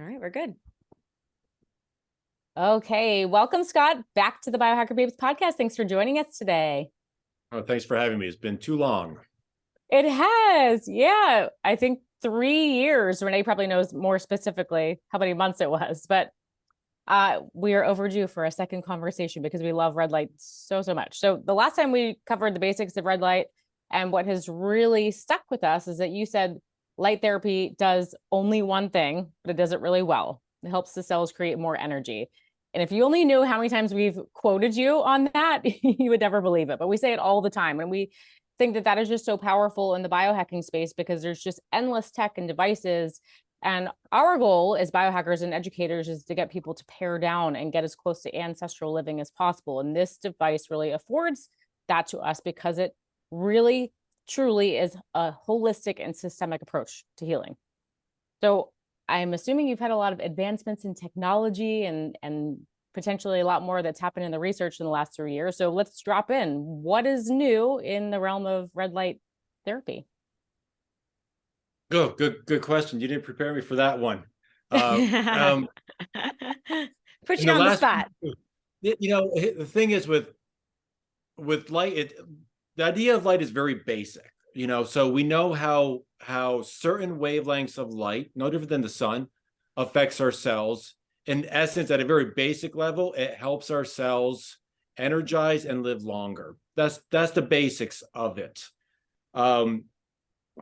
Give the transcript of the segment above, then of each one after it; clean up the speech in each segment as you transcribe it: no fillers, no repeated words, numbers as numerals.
All right, we're good. Okay, welcome, Scott, back to the Biohacker Babes podcast. Thanks for joining us today. Oh, thanks for having me. It's been too long. It has, yeah. I think 3 years. Renee probably knows more specifically how many months it was, but we are overdue for a second conversation because we love red light so much. So the last time we covered the basics of red light, and what has really stuck with us is that you said light therapy does only one thing, but it does it really well. It helps the cells create more energy. And if you only knew how many times we've quoted you on that, you would never believe it. But we say it all the time. And we think that that is just so powerful in the biohacking space because there's just endless tech and devices. And our goal as biohackers and educators is to get people to pare down and get as close to ancestral living as possible. And this device really affords that to us because it really, truly is a holistic and systemic approach to healing. So I'm assuming you've had a lot of advancements in technology and potentially a lot more that's happened in the research in the last 3 years. So let's drop in. What is new in the realm of red light therapy? Oh, good question. You didn't prepare me for that one. Put you on the spot. The thing is with light, the idea of light is very basic. So we know how certain wavelengths of light, no different than the sun, affects our cells. In essence, at a very basic level, it helps our cells energize and live longer. That's the basics of it.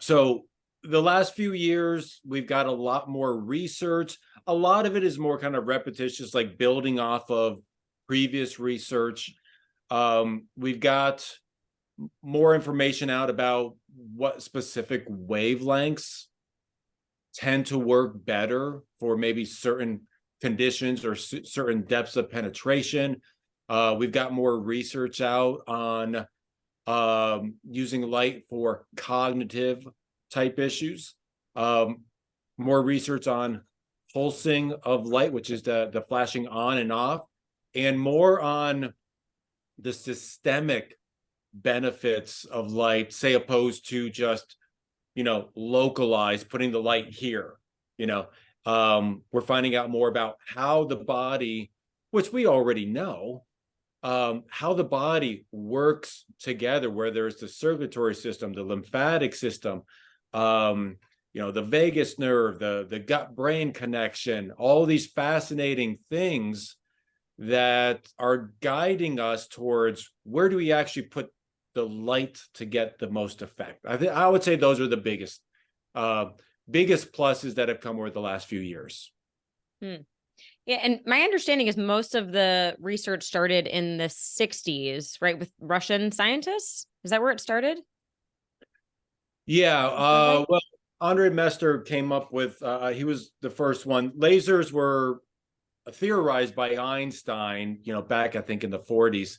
So the last few years, we've got a lot more research. A lot of it is more kind of repetitious, like building off of previous research. We've got more information out about what specific wavelengths tend to work better for maybe certain conditions or certain depths of penetration. We've got more research out on using light for cognitive type issues. More research on pulsing of light, which is the flashing on and off, and more on the systemic benefits of light, say, opposed to just, localized, putting the light here. We're finding out more about how the body, which we already know, how the body works together, where there's the circulatory system, the lymphatic system, the vagus nerve, the gut-brain connection, all these fascinating things that are guiding us towards where do we actually put the light to get the most effect. I would say those are the biggest pluses that have come over the last few years. Yeah, and my understanding is most of the research started in the 60s, right, with Russian scientists? Is that where it started? Yeah, well, Andrei Mester came up with, he was the first one. Lasers were theorized by Einstein, back, I think, in the 40s,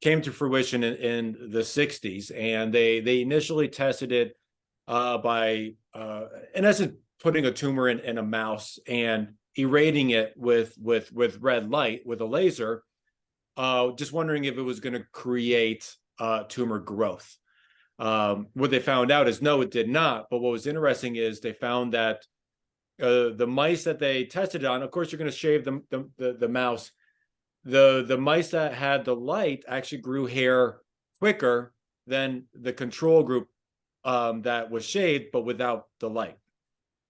came to fruition in the 60s. And they initially tested it by, in essence, putting a tumor in a mouse and irradiating it with red light with a laser, just wondering if it was going to create tumor growth. What they found out is no, it did not. But what was interesting is they found that the mice that they tested it on, of course, you're going to shave the mouse. The mice that had the light actually grew hair quicker than the control group that was shaved, but without the light.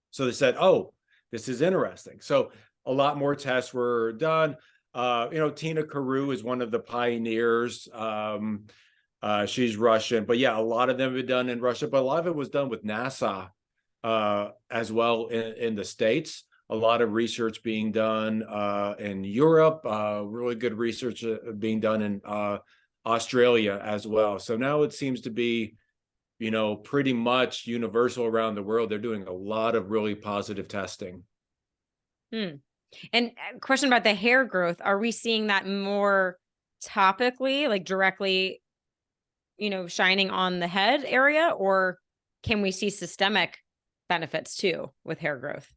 So they said, oh, this is interesting. So a lot more tests were done. Tina Carew is one of the pioneers. She's Russian, but yeah, a lot of them have been done in Russia, but a lot of it was done with NASA as well in the States. A lot of research being done in Europe, really good research being done in Australia as well. So now it seems to be, pretty much universal around the world. They're doing a lot of really positive testing. And a question about the hair growth. Are we seeing that more topically, like directly, shining on the head area, or can we see systemic benefits too with hair growth?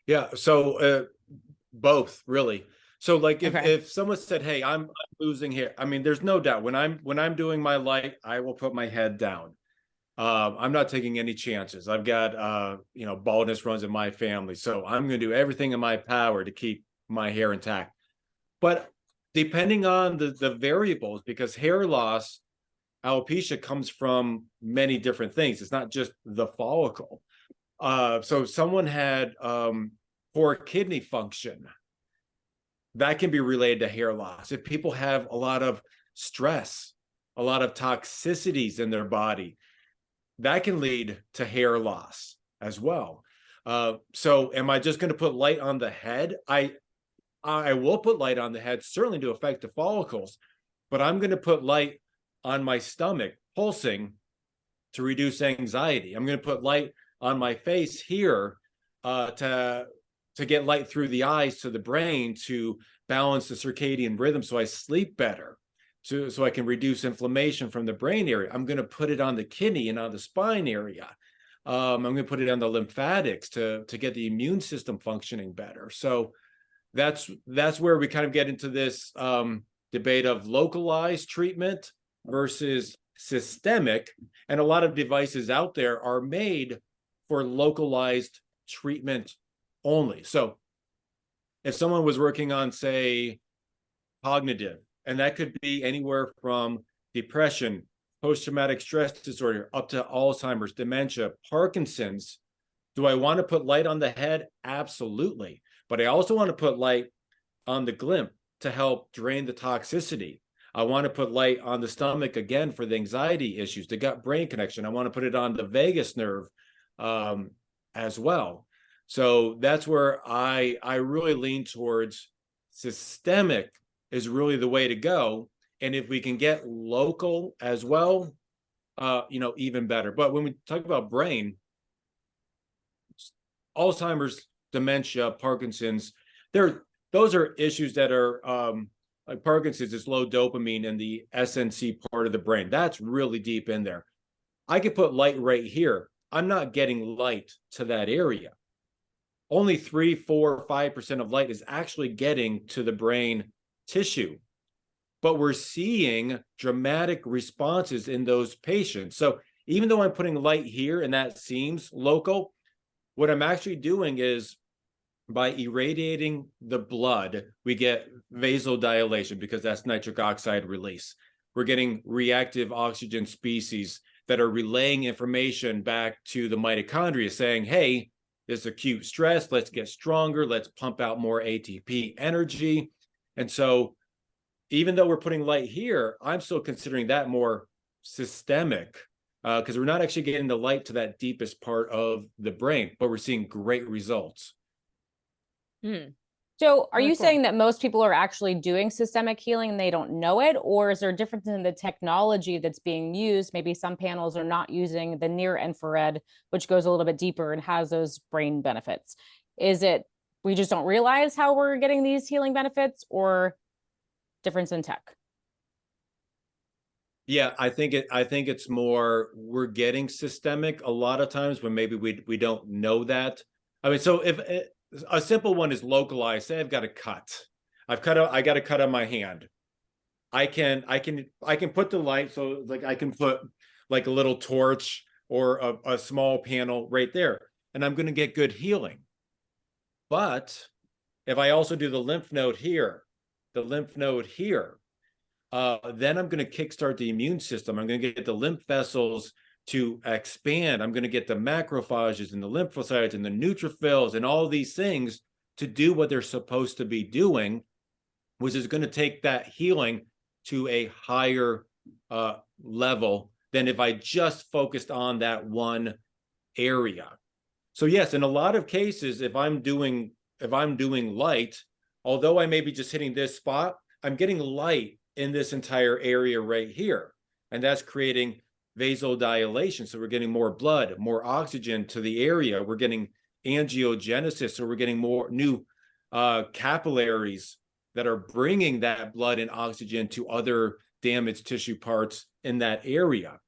Yeah, so both, really. So like if someone said, hey, I'm losing hair, I mean, there's no doubt when I'm doing my light, I will put my head down. I'm not taking any chances. I've got, baldness runs in my family. So I'm going to do everything in my power to keep my hair intact. But depending on the variables, because hair loss, alopecia comes from many different things. It's not just the follicle. So someone had poor kidney function. That can be related to hair loss. If people have a lot of stress, a lot of toxicities in their body, that can lead to hair loss as well. So am I just going to put light on the head? I will put light on the head, certainly to affect the follicles, but I'm going to put light on my stomach, pulsing, to reduce anxiety. I'm going to put light on my face here to get light through the eyes to the brain to balance the circadian rhythm so I sleep better, so I can reduce inflammation from the brain area. I'm going to put it on the kidney and on the spine area. I'm going to put it on the lymphatics to get the immune system functioning better. So that's where we kind of get into this debate of localized treatment versus systemic. And a lot of devices out there are made for localized treatment only. So if someone was working on, say, cognitive, and that could be anywhere from depression, post-traumatic stress disorder, up to Alzheimer's, dementia, Parkinson's, do I want to put light on the head? Absolutely. But I also want to put light on the glymph to help drain the toxicity. I want to put light on the stomach again for the anxiety issues, the gut-brain connection. I want to put it on the vagus nerve as well. So that's where I really lean towards systemic is really the way to go. And if we can get local as well, even better. But when we talk about brain, Alzheimer's, dementia, Parkinson's, those are issues that are like Parkinson's is low dopamine in the SNC part of the brain. That's really deep in there. I could put light right here. I'm not getting light to that area. Only 3, 4, 5% of light is actually getting to the brain tissue. But we're seeing dramatic responses in those patients. So even though I'm putting light here and that seems local, what I'm actually doing is by irradiating the blood, we get vasodilation because that's nitric oxide release. We're getting reactive oxygen species that are relaying information back to the mitochondria saying, hey, there's acute stress, let's get stronger, let's pump out more ATP energy. And so even though we're putting light here, I'm still considering that more systemic because we're not actually getting the light to that deepest part of the brain, but we're seeing great results. So are you cool. saying that most people are actually doing systemic healing and they don't know it? Or is there a difference in the technology that's being used? Maybe some panels are not using the near infrared, which goes a little bit deeper and has those brain benefits. Is it we just don't realize how we're getting these healing benefits, or difference in tech? Yeah, I think it's more we're getting systemic a lot of times when maybe we don't know that. I mean, so if a simple one is localized, say I've got a cut. I got a cut on my hand. I can put the light, so like I can put like a little torch or a small panel right there, and I'm going to get good healing. But if I also do the lymph node here, then I'm going to kickstart the immune system. I'm going to get the lymph vessels to expand. I'm going to get the macrophages and the lymphocytes and the neutrophils and all these things to do what they're supposed to be doing, which is going to take that healing to a higher level than if I just focused on that one area. So yes, in a lot of cases, if I'm doing light, although I may be just hitting this spot, I'm getting light in this entire area right here. And that's creating vasodilation. So we're getting more blood, more oxygen to the area. We're getting angiogenesis. So we're getting more new capillaries that are bringing that blood and oxygen to other damaged tissue parts in that area.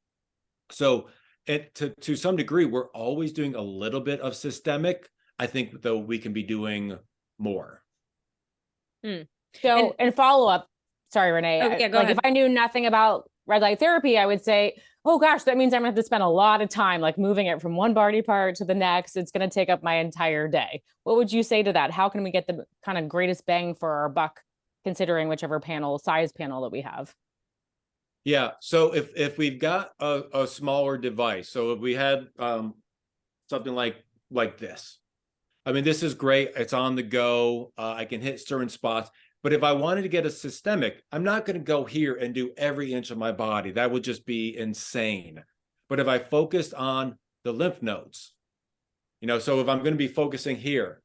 So to some degree, we're always doing a little bit of systemic. I think, though, we can be doing more. So, and follow up, sorry, Renee, Oh, yeah, go like ahead. if I knew nothing about red light therapy, I would say, oh gosh, that means I'm gonna have to spend a lot of time like moving it from one body part to the next. It's gonna take up my entire day. What would you say to that? How can we get the kind of greatest bang for our buck, considering whichever size panel that we have? Yeah. So if we've got a smaller device, so if we had something like this, I mean, this is great. It's on the go. I can hit certain spots. But if I wanted to get a systemic, I'm not going to go here and do every inch of my body. That would just be insane. But if I focused on the lymph nodes, so if I'm going to be focusing here,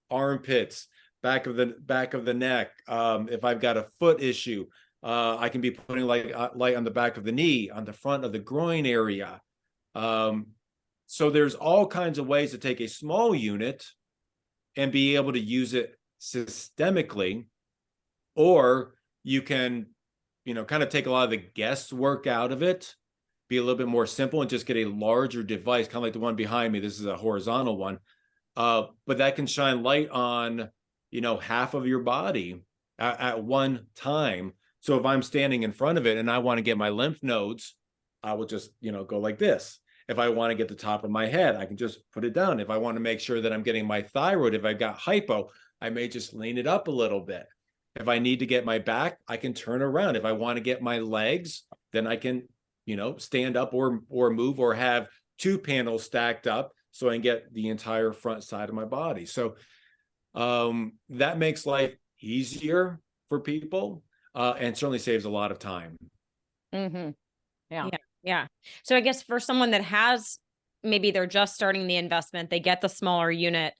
armpits, back of the neck, if I've got a foot issue, I can be putting light on the back of the knee, on the front of the groin area. So there's all kinds of ways to take a small unit and be able to use it systemically, or you can, kind of take a lot of the guesswork out of it, be a little bit more simple and just get a larger device, kind of like the one behind me. This is a horizontal one, but that can shine light on, half of your body at one time. So if I'm standing in front of it and I want to get my lymph nodes, I will just, go like this. If I want to get the top of my head, I can just put it down. If I want to make sure that I'm getting my thyroid, if I've got hypo, I may just lean it up a little bit. If I need to get my back, I can turn around. If I want to get my legs, then I can, stand up or move, or have two panels stacked up so I can get the entire front side of my body. So that makes life easier for people, and certainly saves a lot of time. Mm-hmm. Yeah. Yeah. Yeah. So I guess for someone that has, maybe they're just starting the investment, they get the smaller unit,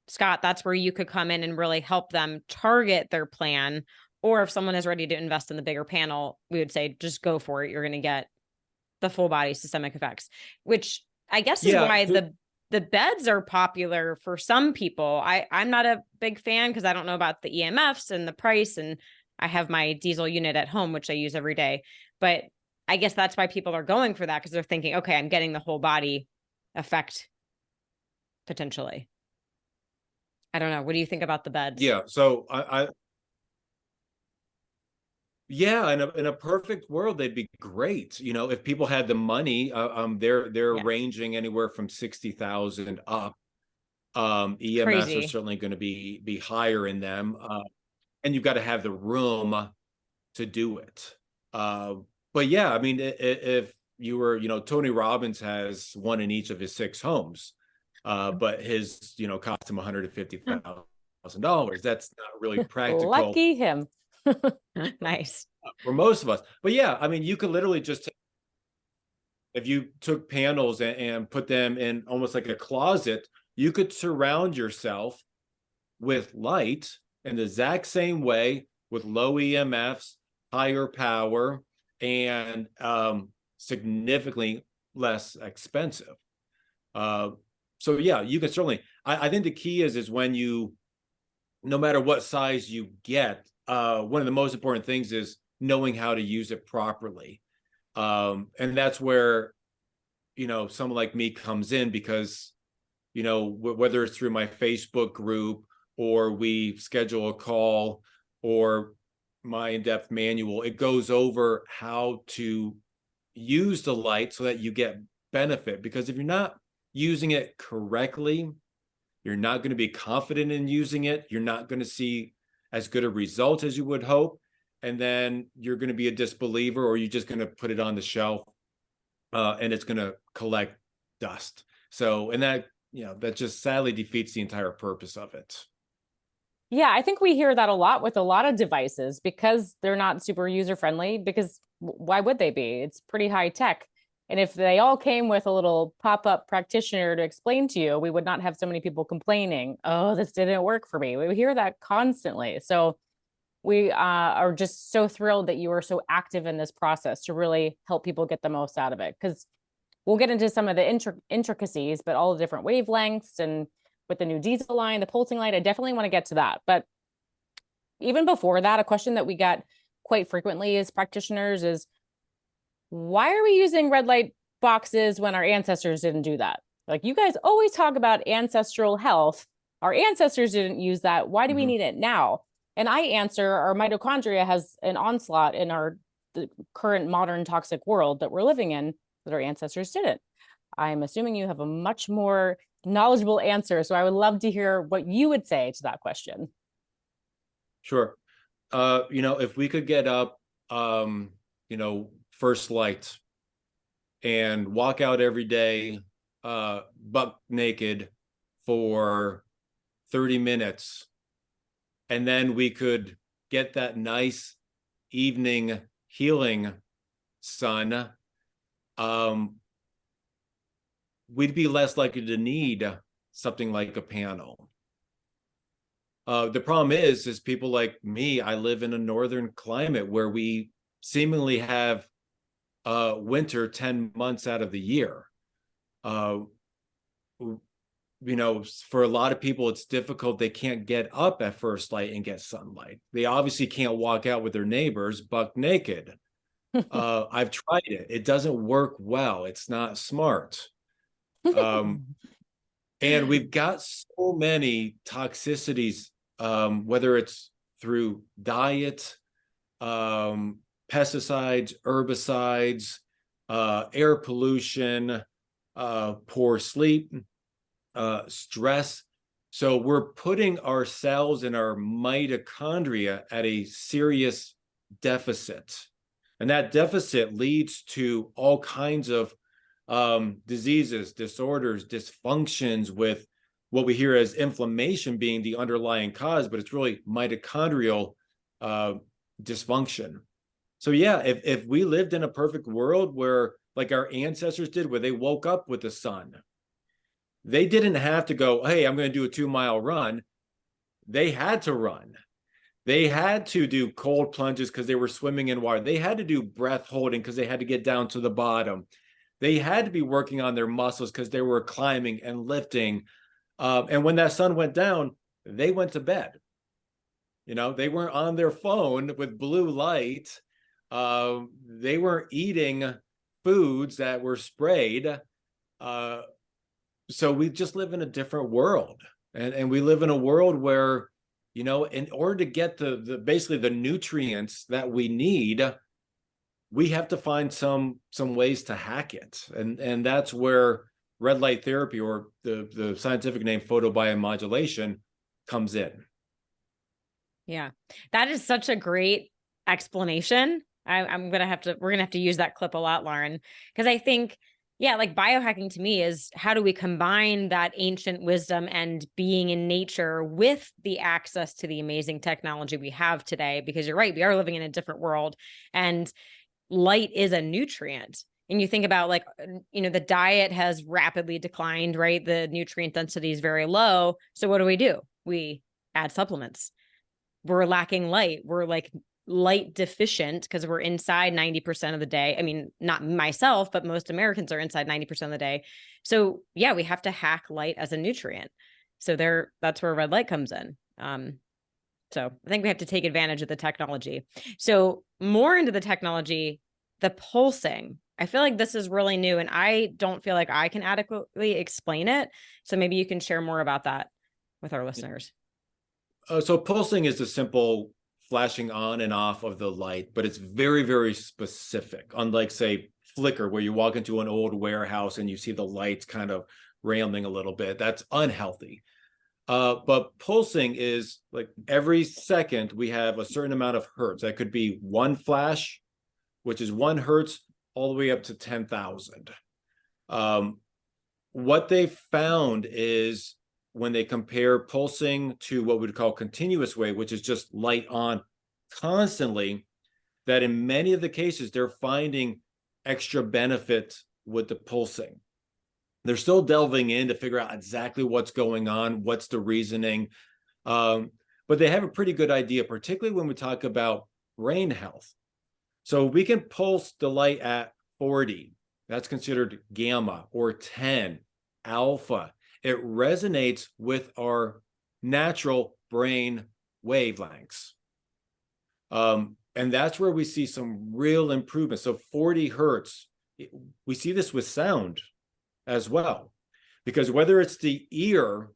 Scott, that's where you could come in and really help them target their plan. Or if someone is ready to invest in the bigger panel, we would say, just go for it. You're going to get the full body systemic effects, which I guess is why the beds are popular for some people. I'm not a big fan because I don't know about the EMFs and the price, and I have my diesel unit at home, which I use every day. But I guess that's why people are going for that, because they're thinking, okay, I'm getting the whole body effect potentially. I don't know. What do you think about the beds? Yeah. So yeah, in a perfect world, they'd be great. If people had the money, they're ranging anywhere from 60,000 up. EMS Crazy. are certainly going to be higher in them, and you've got to have the room to do it. But yeah, I mean, if you were, Tony Robbins has one in each of his 6 homes, but his, cost him $150,000. That's not really practical. Lucky him. Nice. For most of us. But yeah, I mean, you could literally just if you took panels and put them in almost like a closet, you could surround yourself with light in the exact same way, with low EMFs, higher power, and significantly less expensive. So yeah, you can certainly, I think the key is when you, no matter what size you get, one of the most important things is knowing how to use it properly. And that's where, someone like me comes in, because, whether it's through my Facebook group, or we schedule a call, or my in-depth manual, it goes over how to use the light so that you get benefit. Because if you're not using it correctly, you're not going to be confident in using it. You're not going to see as good a result as you would hope. And then you're going to be a disbeliever, or you're just going to put it on the shelf, and it's going to collect dust. So, and that, that just sadly defeats the entire purpose of it. Yeah, I think we hear that a lot with a lot of devices, because they're not super user friendly, because why would they be? It's pretty high tech. And if they all came with a little pop-up practitioner to explain to you, we would not have so many people complaining, oh, this didn't work for me. We hear that constantly. So we are just so thrilled that you are so active in this process to really help people get the most out of it. Because we'll get into some of the intricacies, but all the different wavelengths, and with the new diesel line, the pulsing light, I definitely want to get to that. But even before that, a question that we get quite frequently as practitioners is, why are we using red light boxes when our ancestors didn't do that? Like, you guys always talk about ancestral health. Our ancestors didn't use that. Why do we need it now? And I answer, our mitochondria has an onslaught in our the current modern toxic world that we're living in that our ancestors didn't. I'm assuming you have a much more knowledgeable answer, so I would love to hear what you would say to that question. Sure. If we could get up, first light and walk out every day, buck naked for 30 minutes, and then we could get that nice evening healing sun, we'd be less likely to need something like a panel. The problem is people like me, I live in a northern climate where we seemingly have winter 10 months out of the year. For a lot of people, it's difficult. They can't get up at first light and get sunlight. They obviously can't walk out with their neighbors buck naked. I've tried it. It doesn't work well. It's not smart. And we've got so many toxicities, whether it's through diet, pesticides, herbicides, air pollution, poor sleep, stress. So we're putting ourselves and our mitochondria at a serious deficit. And that deficit leads to all kinds of diseases, disorders, dysfunctions, with what we hear as inflammation being the underlying cause, but it's really mitochondrial dysfunction. So yeah, if we lived in a perfect world where, like our ancestors did, where they woke up with the sun, they didn't have to go, hey, I'm going to do a 2-mile run. They had to run. They had to do cold plunges because they were swimming in water. They had to do breath holding because they had to get down to the bottom. They had to be working on their muscles because they were climbing and lifting. And when that sun went down, they went to bed. They weren't on their phone with blue light. They weren't eating foods that were sprayed. So we just live in a different world. And we live in a world where, in order to get the basically the nutrients that we need, we have to find some ways to hack it. And that's where red light therapy, or the scientific name photobiomodulation, comes in. Yeah, that is such a great explanation. We're gonna have to use that clip a lot, Lauren, because I think, yeah, like biohacking to me is, how do we combine that ancient wisdom and being in nature with the access to the amazing technology we have today? Because you're right, we are living in a different world, and light is a nutrient. And you think about, like, the diet has rapidly declined, right? The nutrient density is very low. So what do? We add supplements. We're lacking light. We're like light deficient because we're inside 90% of the day. I mean, not myself, but most Americans are inside 90% of the day. So yeah, we have to hack light as a nutrient. So that's where red light comes in. So I think we have to take advantage of the technology. So more into the technology, the pulsing. I feel like this is really new, and I don't feel like I can adequately explain it. So maybe you can share more about that with our listeners. So pulsing is a simple flashing on and off of the light, but it's very, very specific. Unlike, say, flicker, where you walk into an old warehouse and you see the lights kind of rambling a little bit. That's unhealthy. But pulsing is like every second we have a certain amount of hertz. That could be one flash, which is 1 hertz, all the way up to 10,000. What they found is, when they compare pulsing to what we'd call continuous wave, which is just light on constantly, that in many of the cases, they're finding extra benefit with the pulsing. They're still delving in to figure out exactly what's going on, what's the reasoning. But they have a pretty good idea, particularly when we talk about brain health. So we can pulse the light at 40. That's considered gamma, or 10, alpha. It resonates with our natural brain wavelengths. And that's where we see some real improvement. So 40 hertz, we see this with sound as well, because whether it's the ear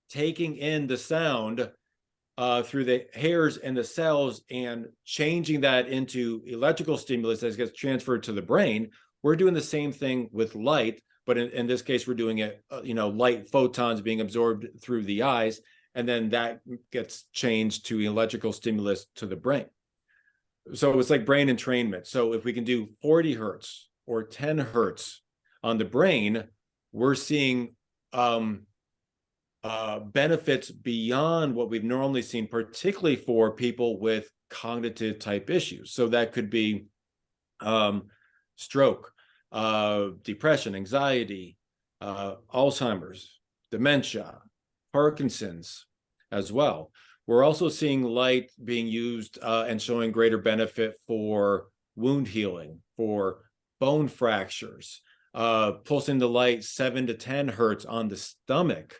taking in the sound, through the hairs and the cells and changing that into electrical stimulus that gets transferred to the brain. We're doing the same thing with light, but in this case, we're doing it, light photons being absorbed through the eyes, and then that gets changed to electrical stimulus to the brain. So it's like brain entrainment. So if we can do 40 hertz or 10 hertz on the brain, we're seeing benefits beyond what we've normally seen, particularly for people with cognitive type issues. So that could be stroke, depression, anxiety, Alzheimer's, dementia, Parkinson's as well. We're also seeing light being used and showing greater benefit for wound healing, for bone fractures, pulsing the light 7 to 10 hertz on the stomach,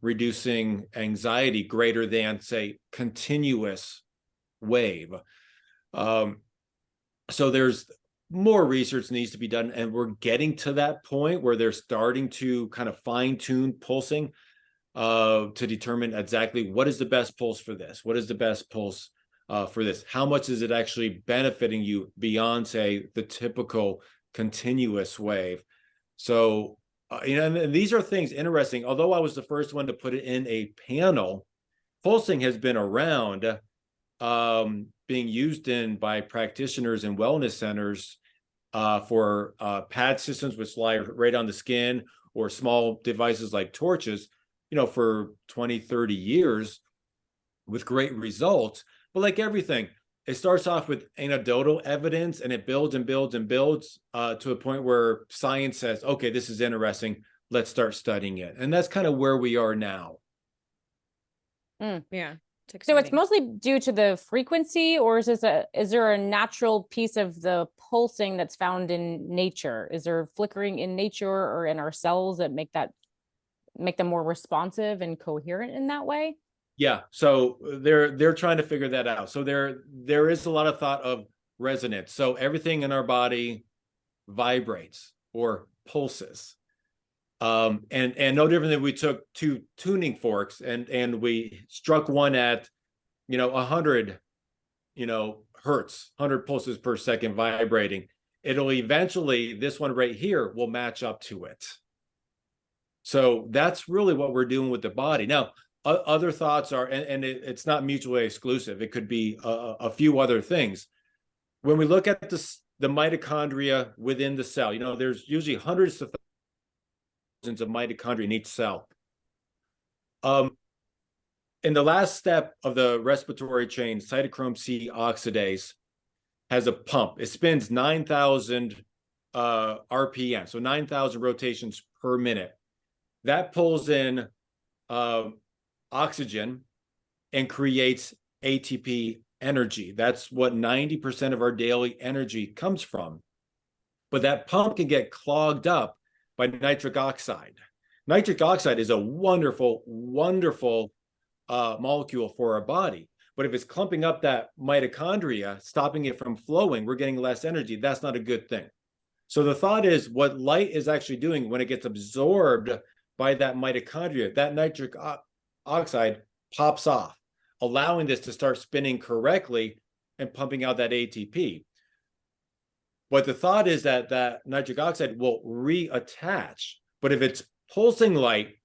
reducing anxiety greater than, say, continuous wave. So there's more research needs to be done, and we're getting to that point where they're starting to kind of fine-tune pulsing to determine exactly what is the best pulse for this, what is the best pulse for this, how much is it actually benefiting you beyond, say, the typical continuous wave. So and these are things interesting. Although I was the first one to put it in a panel, pulsing has been around, being used by practitioners and wellness centers for pad systems, which lie right on the skin, or small devices like torches, for 20, 30 years with great results. But like everything, it starts off with anecdotal evidence, and it builds and builds and builds to a point where science says, okay, this is interesting, let's start studying it. And that's kind of where we are now. Yeah. So it's mostly due to the frequency, or is there a natural piece of the pulsing that's found in nature? Is there flickering in nature or in our cells that make them more responsive and coherent in that way? Yeah, so they're trying to figure that out. So there is a lot of thought of resonance. So everything in our body vibrates or pulses. And no different than we took two tuning forks and we struck one at 100 hertz, 100 pulses per second vibrating. It'll eventually, this one right here will match up to it. So that's really what we're doing with the body. Now, other thoughts are, and it's not mutually exclusive, it could be a few other things. When we look at the mitochondria within the cell, there's usually hundreds of thousands of mitochondria in each cell. In the last step of the respiratory chain, cytochrome C oxidase has a pump. It spins 9,000 RPM, so 9,000 rotations per minute. That pulls in oxygen and creates ATP energy. That's what 90% of our daily energy comes from. But that pump can get clogged up by nitric oxide. Nitric oxide is a wonderful, wonderful molecule for our body. But if it's clumping up that mitochondria, stopping it from flowing, we're getting less energy. That's not a good thing. So the thought is, what light is actually doing when it gets absorbed by that mitochondria, that nitric oxide pops off, allowing this to start spinning correctly and pumping out that ATP. But the thought is that that nitric oxide will reattach. But if it's pulsing light,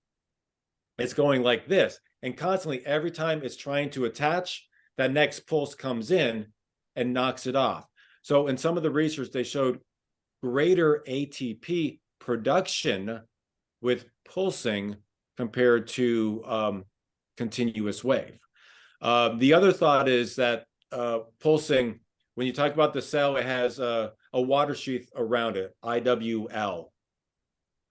it's going like this. And constantly, every time it's trying to attach, that next pulse comes in and knocks it off. So in some of the research, they showed greater ATP production with pulsing compared to continuous wave. The other thought is that pulsing, when you talk about the cell, it has a water sheath around it, IWL.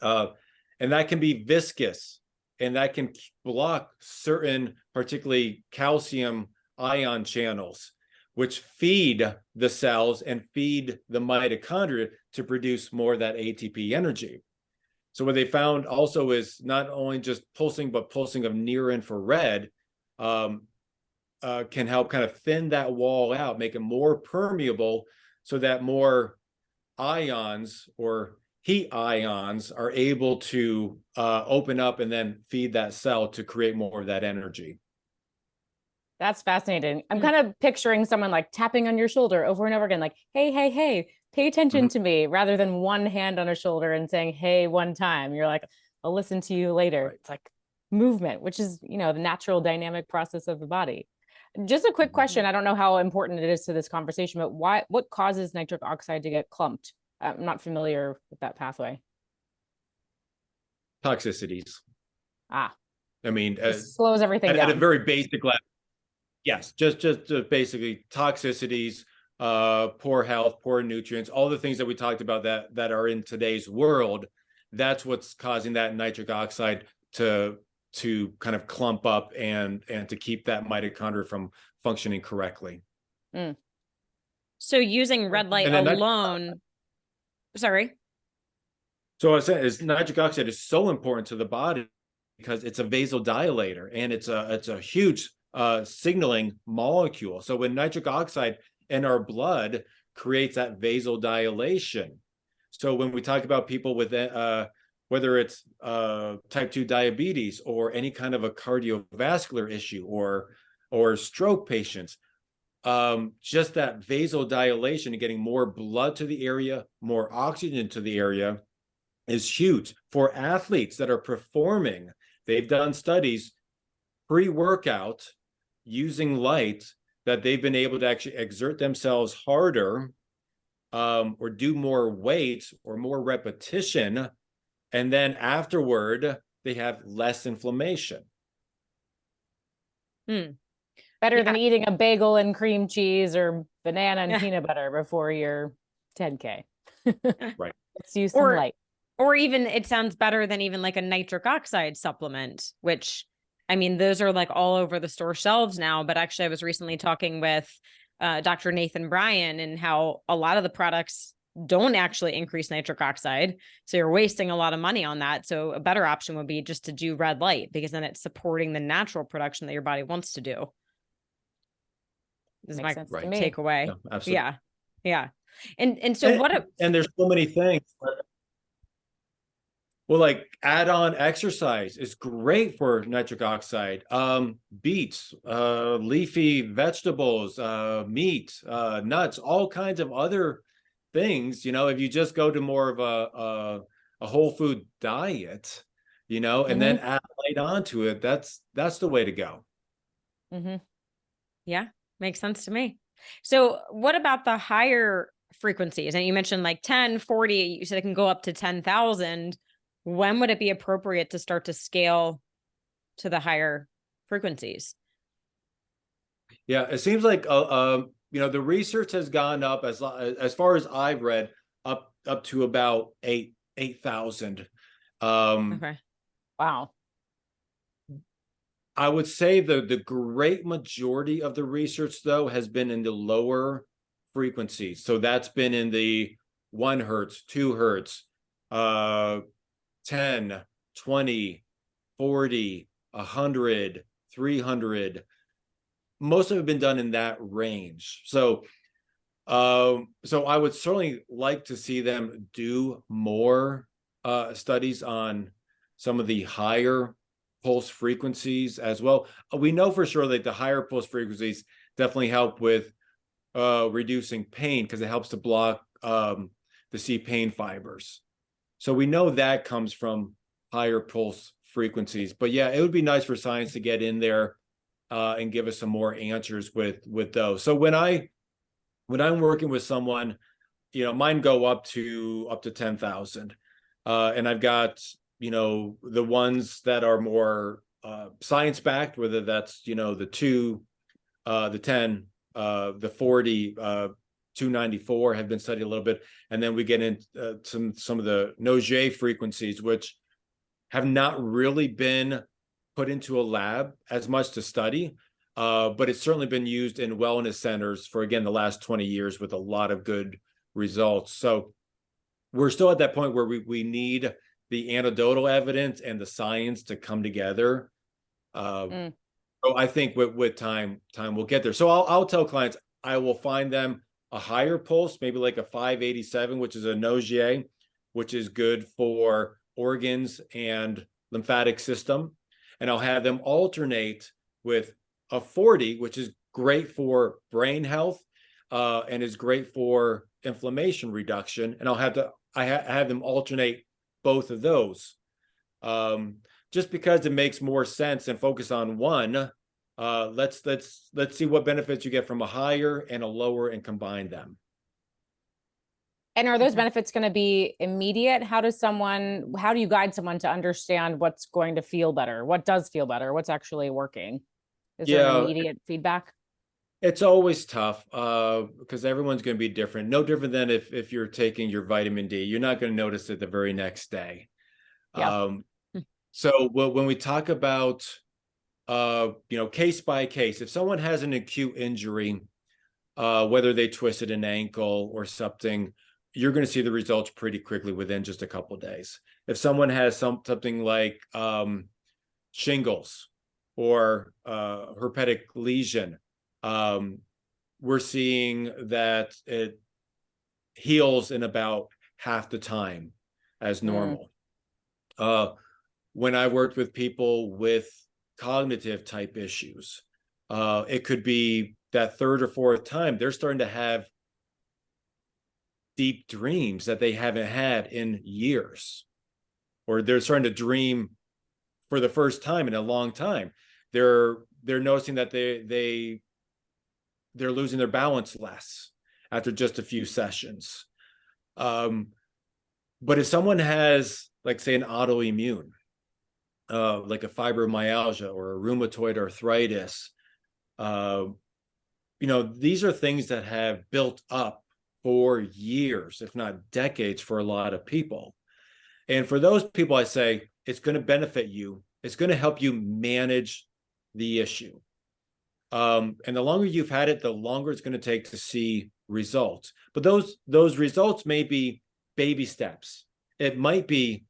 And that can be viscous, and that can block certain, particularly calcium ion channels, which feed the cells and feed the mitochondria to produce more of that ATP energy. So what they found also is not only just pulsing, but pulsing of near infrared can help kind of thin that wall out, make it more permeable, so that more ions or heat ions are able to open up and then feed that cell to create more of that energy. That's fascinating. I'm kind of picturing someone like tapping on your shoulder over and over again, like, hey, hey, hey, pay attention to me, rather than one hand on a shoulder and saying, hey, one time. You're like, I'll listen to you later. Right. It's like movement, which is, the natural dynamic process of the body. Just a quick question. I don't know how important it is to this conversation, but what causes nitric oxide to get clumped? I'm not familiar with that pathway. Toxicities. Ah, I mean, just slows everything at down. a very basic level. Yes, just basically toxicities, poor health, poor nutrients, all the things that we talked about that are in today's world. That's what's causing that nitric oxide to kind of clump up and to keep that mitochondria from functioning correctly. So using red light alone, sorry. So I was saying is nitric oxide is so important to the body because it's a vasodilator and it's a huge signaling molecule. So when nitric oxide in our blood creates that vasodilation. So when we talk about people with whether it's type 2 diabetes or any kind of a cardiovascular issue or stroke patients, just that vasodilation and getting more blood to the area, more oxygen to the area is huge. For athletes that are performing, they've done studies pre-workout using light that they've been able to actually exert themselves harder, or do more weight or more repetition, and then afterward they have less inflammation. Better than eating a bagel and cream cheese or banana and peanut butter before your 10K. Right. Let's use some light. Or even it sounds better than even like a nitric oxide supplement, which I mean, those are like all over the store shelves now. But actually, I was recently talking with Dr. Nathan Bryan and how a lot of the products don't actually increase nitric oxide. So you're wasting a lot of money on that. So a better option would be just to do red light, because then it's supporting the natural production that your body wants to do. This is my takeaway. Yeah, absolutely. Yeah. And so and there's so many things. Well, like add-on exercise is great for nitric oxide. Beets, leafy vegetables, meat, nuts, all kinds of other things. If you just go to more of a whole food diet, and then add light onto it, that's the way to go. Yeah, makes sense to me. So what about the higher frequencies? And you mentioned like 10, 40, you said it can go up to 10,000. When would it be appropriate to start to scale to the higher frequencies? Yeah, it seems like the research has gone up as far as I've read up to about 8,000. Okay. Wow. I would say the great majority of the research though has been in the lower frequencies. So that's been in the 1 hertz, 2 hertz, 10, 20, 40, 100, 300. Most of it have been done in that range. So I would certainly like to see them do more studies on some of the higher pulse frequencies as well. We know for sure that the higher pulse frequencies definitely help with reducing pain, because it helps to block the C pain fibers. So we know that comes from higher pulse frequencies. But yeah, it would be nice for science to get in there and give us some more answers with those. So when I'm working with someone, mine go up to 10,000, and I've got the ones that are more science backed, whether that's the 2, the 10, the 40. 294 have been studied a little bit, and then we get into some of the Nogier frequencies, which have not really been put into a lab as much to study, but it's certainly been used in wellness centers for, again, the last 20 years with a lot of good results. So we're still at that point where we need the anecdotal evidence and the science to come together. So I think with time we'll get there. So I'll tell clients, I will find them a higher pulse, maybe like a 587, which is a Nogier, which is good for organs and lymphatic system. And I'll have them alternate with of 40, which is great for brain health, and is great for inflammation reduction. And I have them alternate both of those, just because it makes more sense and focus on one. Let's see what benefits you get from a higher and a lower and combine them. And are those benefits going to be immediate? How do you guide someone to understand what's going to feel better? What does feel better? What's actually working? Is there an immediate feedback? It's always tough, because everyone's going to be different. No different than if you're taking your vitamin D, you're not going to notice it the very next day. Yeah. So when we talk about, case by case, if someone has an acute injury, whether they twisted an ankle or something, you're going to see the results pretty quickly within just a couple of days. If someone has something like shingles or herpetic lesion, we're seeing that it heals in about half the time as normal. When I worked with people with cognitive type issues, it could be that third or fourth time they're starting to have deep dreams that they haven't had in years, or they're starting to dream for the first time in a long time. They're noticing that they're losing their balance less after just a few sessions. But if someone has, like, say, an autoimmune, like a fibromyalgia or a rheumatoid arthritis, these are things that have built up for years, if not decades, for a lot of people. And for those people, I say, it's going to benefit you. It's going to help you manage the issue. And the longer you've had it, the longer it's going to take to see results. But those results may be baby steps. It might be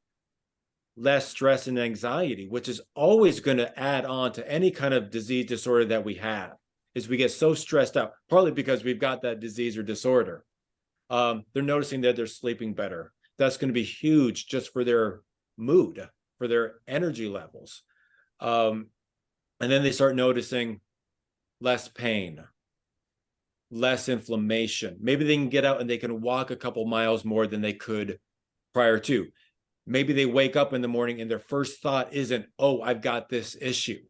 less stress and anxiety, which is always going to add on to any kind of disease disorder that we have, is we get so stressed out, partly because we've got that disease or disorder. They're noticing that they're sleeping better. That's going to be huge just for their mood, for their energy levels. And then they start noticing less pain, less inflammation. Maybe they can get out and they can walk a couple miles more than they could prior to. Maybe they wake up in the morning and their first thought isn't, oh, I've got this issue.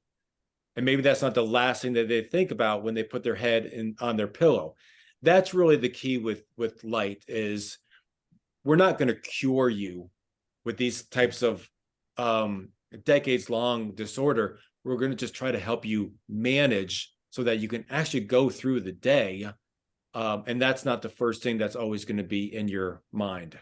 And maybe that's not the last thing that they think about when they put their head on their pillow. That's really the key with light, is we're not going to cure you with these types of decades long disorder. We're going to just try to help you manage so that you can actually go through the day. And that's not the first thing that's always going to be in your mind.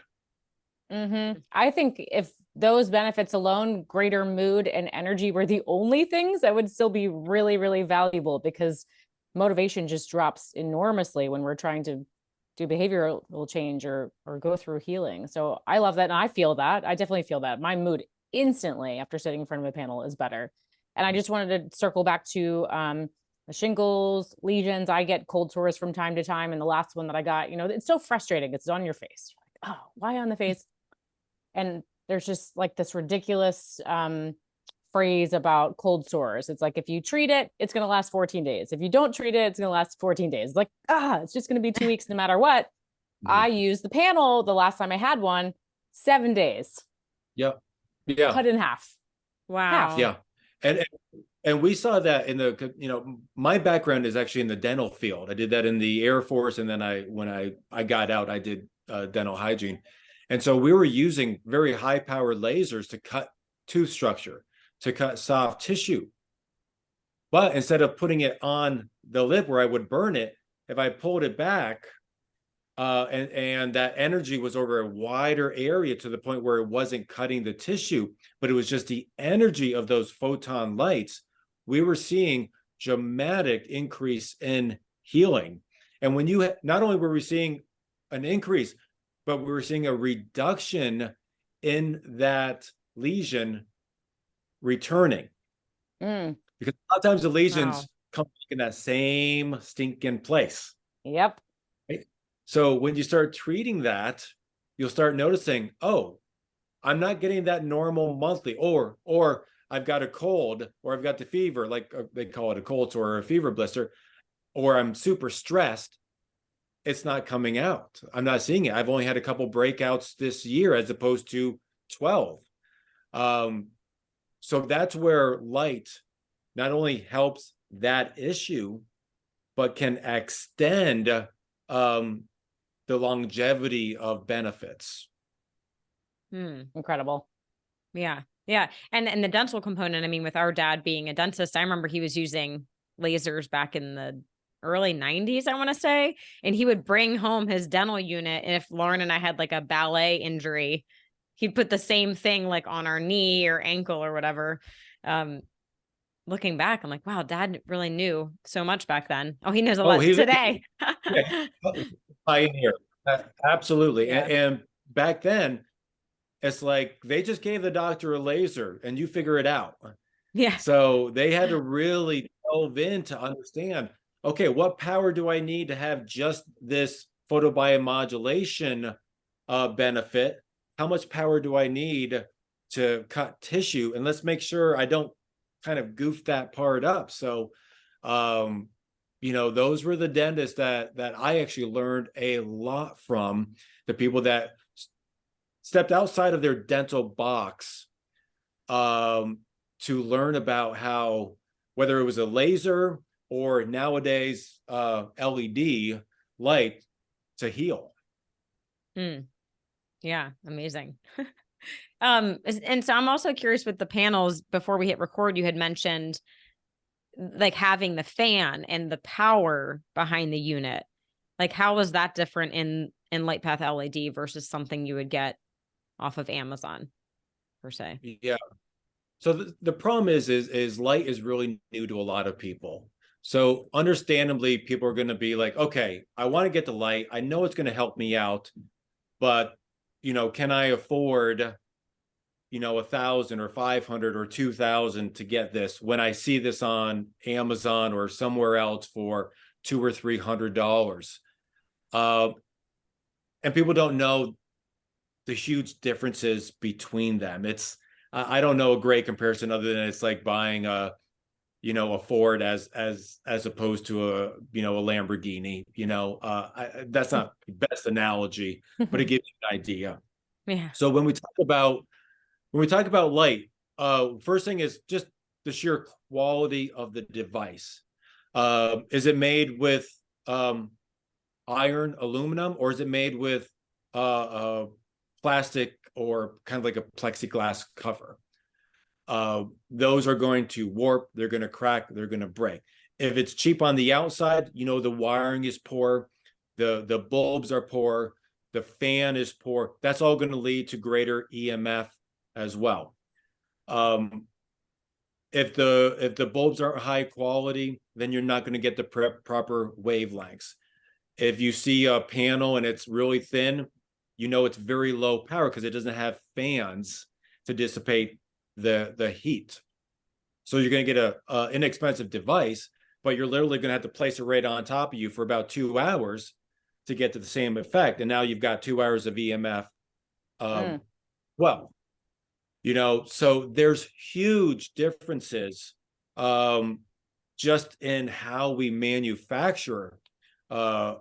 I think if those benefits alone, greater mood and energy, were the only things, that would still be really, really valuable, because motivation just drops enormously when we're trying to do behavioral change or go through healing. So I love that. And I feel that. I definitely feel that. My mood instantly after sitting in front of a panel is better. And I just wanted to circle back to the shingles, lesions. I get cold sores from time to time. And the last one that I got, it's so frustrating. It's on your face. You're like, oh, why on the face? And there's just like this ridiculous phrase about cold sores. It's like, if you treat it, it's going to last 14 days. If you don't treat it, it's going to last 14 days. Like, it's just going to be 2 weeks no matter what. I used the panel the last time I had one, 7 days. Yep. Yeah. Cut in half. Wow. Half. Yeah. And we saw that in the, my background is actually in the dental field. I did that in the Air Force. And then when I got out, I did dental hygiene. And so we were using very high powered lasers to cut tooth structure, to cut soft tissue. But instead of putting it on the lip where I would burn it, if I pulled it back, and that energy was over a wider area to the point where it wasn't cutting the tissue, but it was just the energy of those photon lights, we were seeing dramatic increase in healing. And when not only were we seeing an increase, but we were seeing a reduction in that lesion returning. Because a lot of times the lesions come in that same stinking place. Yep. Right? So when you start treating that, you'll start noticing, oh, I'm not getting that normal monthly, or I've got a cold or I've got the fever, like they call it a cold or a fever blister, or I'm super stressed, it's not coming out. I'm not seeing it. I've only had a couple breakouts this year as opposed to 12. So that's where light not only helps that issue, but can extend the longevity of benefits. Incredible. Yeah. Yeah. And the dental component, I mean, with our dad being a dentist, I remember he was using lasers back in the early 90s, I want to say. And he would bring home his dental unit. And if Lauren and I had like a ballet injury, he'd put the same thing like on our knee or ankle or whatever. Looking back, I'm like, wow, dad really knew so much back then. Oh, he knows a lot today. Yeah, pioneer. Absolutely. Yeah. And back then, it's like they just gave the doctor a laser and you figure it out. Yeah. So they had to really delve in to understand, okay, what power do I need to have just this photobiomodulation benefit? How much power do I need to cut tissue? And let's make sure I don't kind of goof that part up. So, those were the dentists that I actually learned a lot from, the people that stepped outside of their dental box to learn about how, whether it was a laser or nowadays LED light, to heal. Yeah, amazing. And so I'm also curious with the panels, before we hit record, you had mentioned like having the fan and the power behind the unit. Like, how was that different in LightPath LED versus something you would get off of Amazon, per se? Yeah. So the problem is light is really new to a lot of people. So understandably, people are going to be like, okay, I want to get the light. I know it's going to help me out, but can I afford, 1,000 or 500 or 2,000 to get this when I see this on Amazon or somewhere else for $200 or $300? And people don't know the huge differences between them. I don't know a great comparison other than it's like buying a Ford as opposed to a Lamborghini. That's not the best analogy, but it gives you an idea. Yeah. So when we talk about light, first thing is just the sheer quality of the device. Is it made with iron, aluminum, or is it made with plastic or kind of like a plexiglass cover? Those are going to warp, they're going to crack, they're going to break. If it's cheap on the outside, the wiring is poor, the bulbs are poor, the fan is poor. That's all going to lead to greater EMF as well. If the bulbs aren't high quality, then you're not going to get the proper wavelengths. If you see a panel and it's really thin, it's very low power because it doesn't have fans to dissipate the heat. So you're going to get a inexpensive device, but you're literally going to have to place it right on top of you for about 2 hours to get to the same effect. And now you've got 2 hours of EMF. So there's huge differences just in how we manufacture a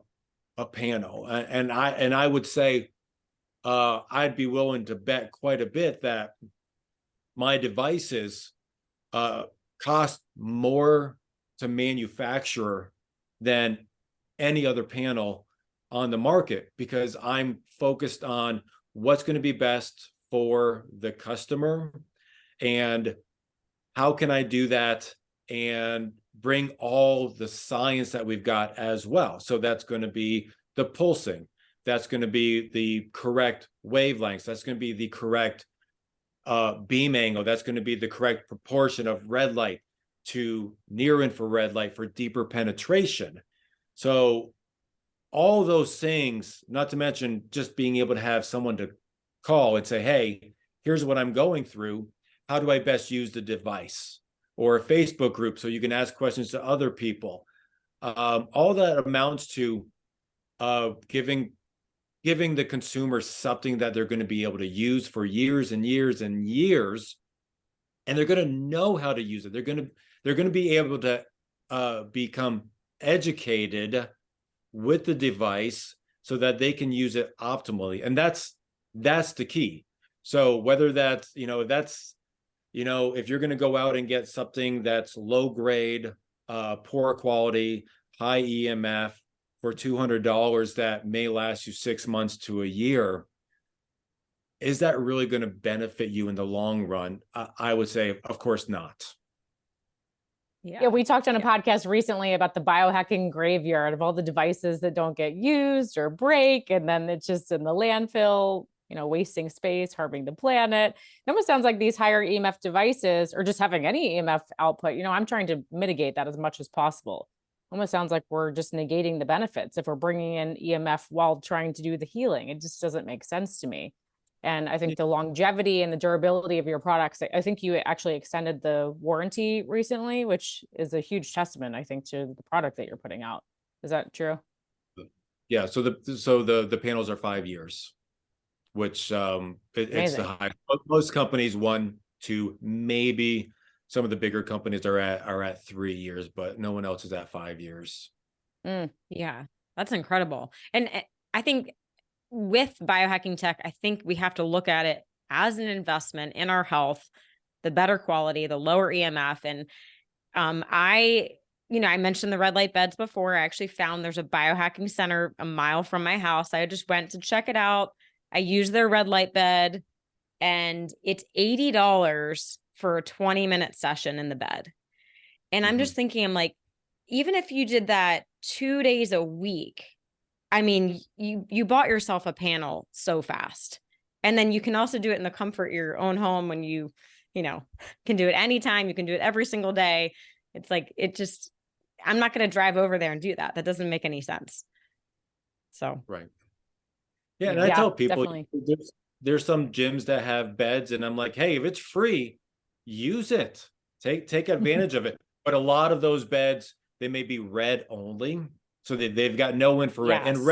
panel. And I would say I'd be willing to bet quite a bit that my devices cost more to manufacture than any other panel on the market, because I'm focused on what's going to be best for the customer and how can I do that and bring all the science that we've got as well. So that's going to be the pulsing, that's going to be the correct wavelengths, that's going to be the correct beam angle, that's going to be the correct proportion of red light to near infrared light for deeper penetration. So all those things, not to mention just being able to have someone to call and say, hey, here's what I'm going through. How do I best use the device? Or a Facebook group so you can ask questions to other people. All that amounts to giving the consumer something that they're going to be able to use for years and years and years and they're going to know how to use it. They're going to be able to become educated with the device so that they can use it optimally. And that's the key. So whether that's, if you're going to go out and get something that's low grade, poor quality, high EMF for $200 that may last you 6 months to a year, is that really going to benefit you in the long run? I would say, of course not. Yeah, we talked on a podcast recently about the biohacking graveyard of all the devices that don't get used or break, and then it's just in the landfill, wasting space, harming the planet. It almost sounds like these higher EMF devices, or just having any EMF output, I'm trying to mitigate that as much as possible. Almost sounds like we're just negating the benefits if we're bringing in EMF while trying to do the healing. It just doesn't make sense to me. And I think the longevity and the durability of your products, I think you actually extended the warranty recently, which is a huge testament, I think, to the product that you're putting out. Is that true? Yeah. So the panels are 5 years, which it's the high. Most companies 1, 2, maybe some of the bigger companies are at 3 years, but no one else is at 5 years. Yeah, that's incredible. And I think with biohacking tech, I think we have to look at it as an investment in our health, the better quality, the lower EMF. And I mentioned the red light beds before. I actually found there's a biohacking center a mile from my house. I just went to check it out. I used their red light bed, and it's $80 for a 20-minute session in the bed. And I'm just thinking, I'm like, even if you did that 2 days a week, I mean, you bought yourself a panel so fast. And then you can also do it in the comfort of your own home when you can do it anytime. You can do it every single day. It's like, I'm not going to drive over there and do that. That doesn't make any sense. So. Right. Yeah. And I tell people there's some gyms that have beds, and I'm like, hey, if it's free, use it. Take advantage of it. But a lot of those beds, they may be red only. So they've got no infrared. Yes. And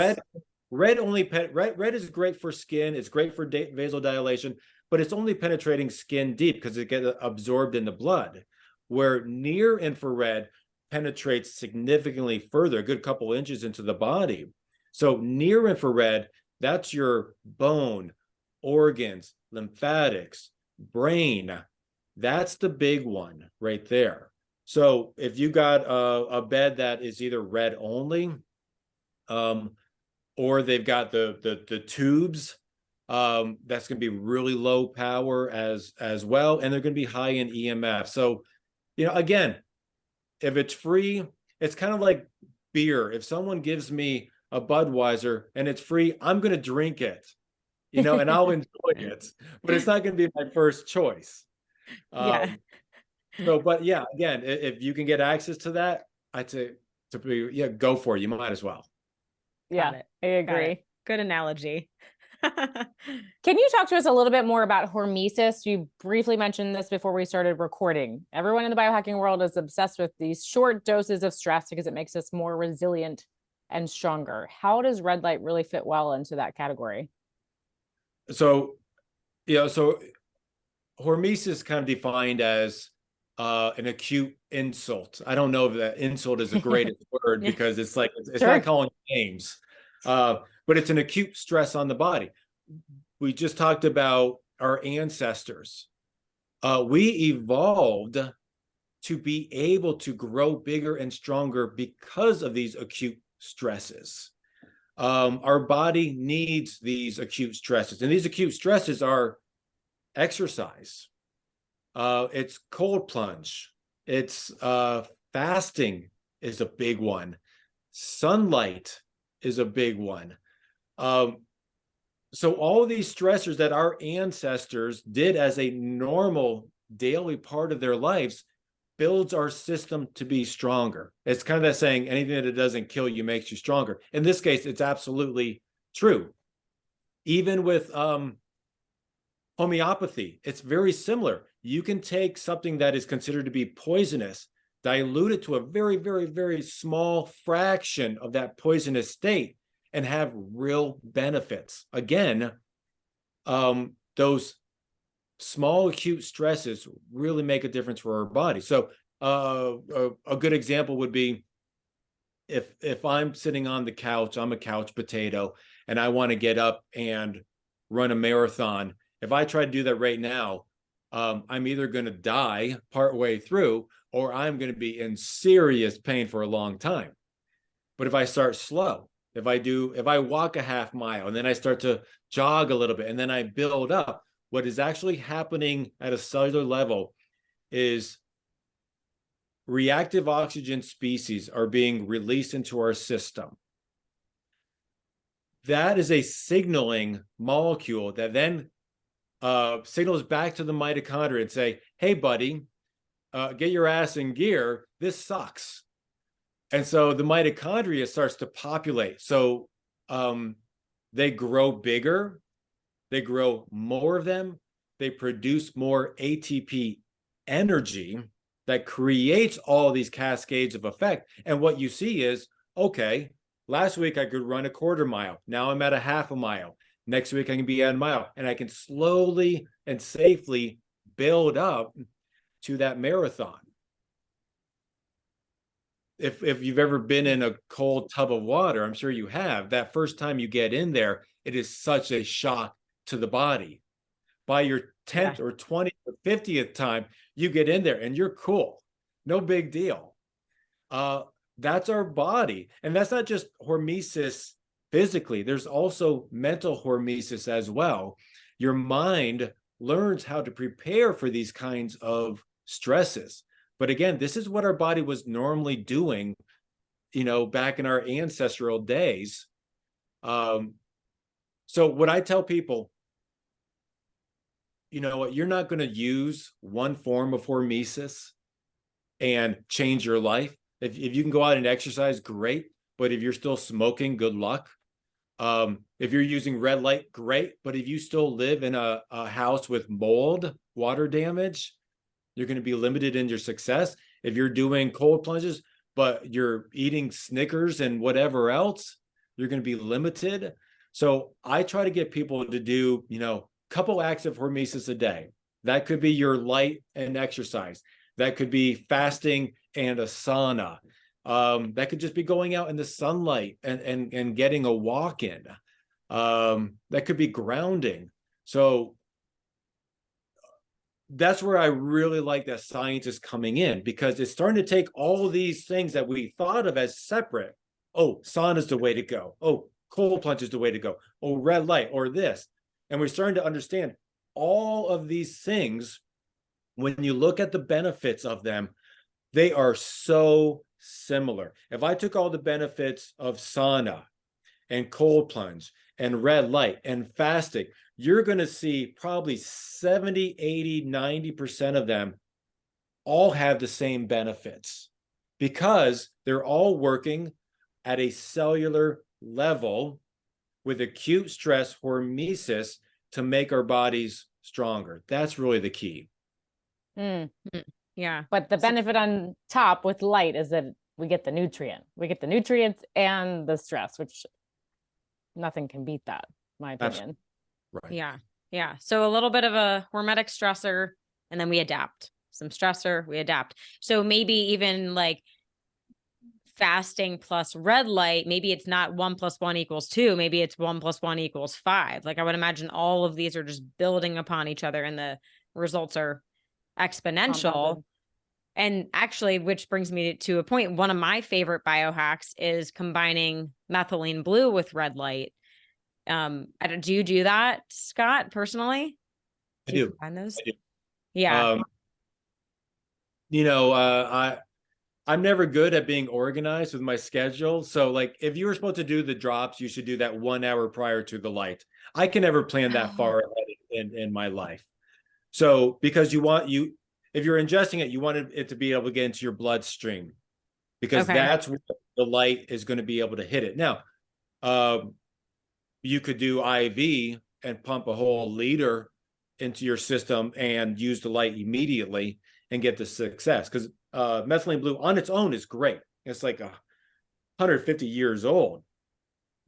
red is great for skin. It's great for vasodilation, but it's only penetrating skin deep because it gets absorbed in the blood. Where near infrared penetrates significantly further, a good couple inches into the body. So near infrared, that's your bone, organs, lymphatics, brain. That's the big one right there. So if you got a bed that is either red only, or they've got the tubes, that's going to be really low power as well, and they're going to be high in EMF. So, again, if it's free, it's kind of like beer. If someone gives me a Budweiser and it's free, I'm going to drink it, and I'll enjoy it, but it's not going to be my first choice. Yeah. So, but yeah, again, if you can get access to that, I'd say go for it. You might as well. Yeah, I agree. Good analogy. Can you talk to us a little bit more about hormesis? You briefly mentioned this before we started recording. Everyone in the biohacking world is obsessed with these short doses of stress because it makes us more resilient and stronger. How does red light really fit well into that category? So hormesis is kind of defined as an acute insult. I don't know if that insult is the greatest word because it's like, it's not calling names, but it's an acute stress on the body. We just talked about our ancestors. We evolved to be able to grow bigger and stronger because of these acute stresses. Our body needs these acute stresses, and these acute stresses are exercise. It's cold plunge. It's fasting is a big one. Sunlight is a big one. So all of these stressors that our ancestors did as a normal daily part of their lives builds our system to be stronger. It's kind of that saying, anything that doesn't kill you makes you stronger. In this case, it's absolutely true. Even with homeopathy, it's very similar. You can take something that is considered to be poisonous, dilute it to a very, very, very small fraction of that poisonous state, and have real benefits. Again, those small acute stresses really make a difference for our body. So a good example would be if I'm sitting on the couch, I'm a couch potato, and I want to get up and run a marathon. If I try to do that right now, I'm either going to die partway through, or I'm going to be in serious pain for a long time. But if I start slow, if I walk a half mile and then I start to jog a little bit and then I build up, what is actually happening at a cellular level is reactive oxygen species are being released into our system. That is a signaling molecule that then signals back to the mitochondria and say, hey, buddy, get your ass in gear. This sucks. And so the mitochondria starts to populate. So they grow bigger. They grow more of them. They produce more ATP energy that creates all these cascades of effect. And what you see is, okay, last week I could run a quarter mile. Now I'm at a half a mile. Next week I can be at a mile. And I can slowly and safely build up to that marathon. If you've ever been in a cold tub of water, I'm sure you have, that first time you get in there, it is such a shock to the body. By your 10th or 20th or 50th time, you get in there and you're cool. No big deal. That's our body. And that's not just hormesis physically. There's also mental hormesis as well. Your mind learns how to prepare for these kinds of stresses. But again, this is what our body was normally doing, back in our ancestral days. So what I tell people, you know what, you're not going to use one form of hormesis and change your life. If you can go out and exercise, great. But if you're still smoking, good luck. If you're using red light, great. But if you still live in a house with mold, water damage, you're going to be limited in your success. If you're doing cold plunges, but you're eating Snickers and whatever else, you're going to be limited. So I try to get people to do, couple acts of hormesis a day. That could be your light and exercise. That could be fasting and a sauna. That could just be going out in the sunlight and getting a walk in. That could be grounding. So that's where I really like that science is coming in, because it's starting to take all of these things that we thought of as separate. Oh, sauna is the way to go. Oh, cold plunge is the way to go. Oh, red light or this. And we're starting to understand all of these things. When you look at the benefits of them, they are so similar. If I took all the benefits of sauna and cold plunge and red light and fasting, you're going to see probably 70, 80, 90% of them all have the same benefits, because they're all working at a cellular level with acute stress hormesis to make our bodies stronger. That's really the key. Yeah. But the benefit on top with light is that we get the nutrients and the stress, which nothing can beat that, in my opinion. Right. Yeah. So a little bit of a hormetic stressor, and then we adapt. Some stressor, we adapt. So maybe even like fasting plus red light, maybe it's not 1 + 1 = 2. Maybe it's 1 + 1 = 5. Like I would imagine all of these are just building upon each other and the results are exponential. Compounded. And actually, which brings me to a point, one of my favorite biohacks is combining methylene blue with red light. Do you do that, Scott, personally? I do. Combine those? I do. Yeah. I'm never good at being organized with my schedule. So like if you were supposed to do the drops, you should do that 1 hour prior to the light. I can never plan that far ahead in my life. So because if you're ingesting it, you want it to be able to get into your bloodstream, because that's where the light is going to be able to hit it. Now, you could do IV and pump a whole liter into your system and use the light immediately and get the success. Because methylene blue on its own is great. It's like 150 years old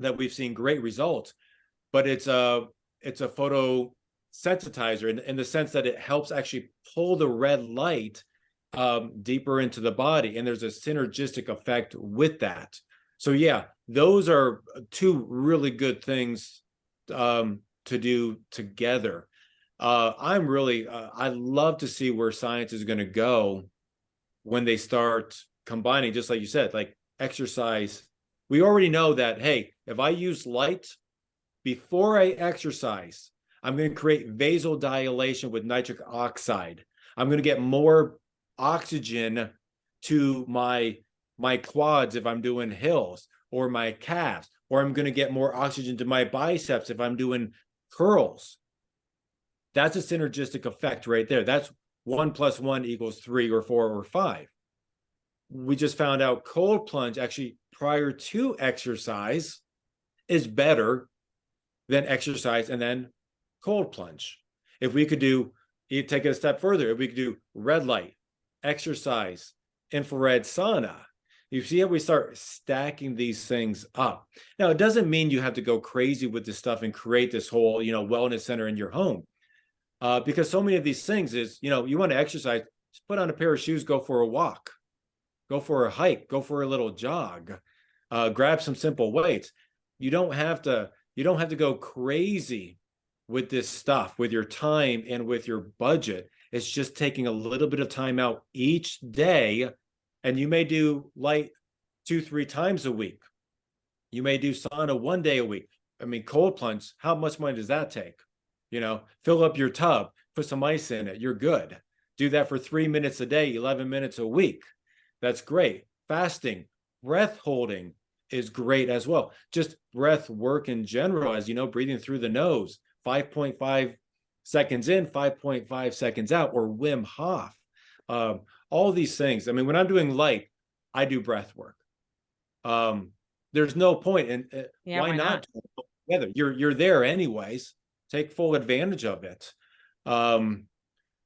that we've seen great results, but it's a sensitizer in the sense that it helps actually pull the red light deeper into the body, and there's a synergistic effect with that. So yeah, those are two really good things to do together. I'm really I love to see where science is going to go when they start combining, just like you said, like exercise. We already know that, hey, if I use light before I exercise, I'm going to create vasodilation with nitric oxide. I'm going to get more oxygen to my quads if I'm doing hills, or my calves, or I'm going to get more oxygen to my biceps if I'm doing curls. That's a synergistic effect right there. That's 1 + 1 = 3 or 4 or 5. We just found out cold plunge actually prior to exercise is better than exercise and then cold plunge. If we could do, you take it a step further, if we could do red light, exercise, infrared sauna, you see how we start stacking these things up. Now, it doesn't mean you have to go crazy with this stuff and create this whole, wellness center in your home. Because so many of these things is, you want to exercise, just put on a pair of shoes, go for a walk, go for a hike, go for a little jog, grab some simple weights. You don't have to go crazy with this stuff, with your time and with your budget. It's just taking a little bit of time out each day. And you may do light 2-3 times a week. You may do sauna 1 day a week. I mean, cold plunge, how much money does that take? Fill up your tub, put some ice in it, you're good. Do that for 3 minutes a day, 11 minutes a week. That's great. Fasting, breath holding is great as well. Just breath work in general, as you know, breathing through the nose, 5.5 seconds in, 5.5 seconds out, or Wim Hof. All these things. I mean, when I'm doing light, I do breath work. There's no point in why not do it together? You're there anyways. Take full advantage of it.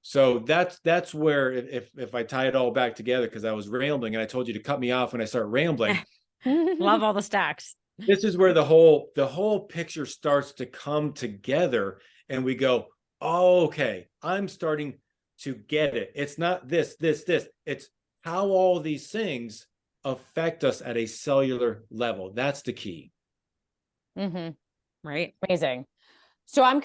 So that's where, if I tie it all back together, because I was rambling and I told you to cut me off when I start rambling. Love all the stacks. This is where the whole picture starts to come together, and we go, oh, okay, I'm starting to get it. It's not this. It's how all these things affect us at a cellular level. That's the key. Mm-hmm. Right. Amazing. So I'm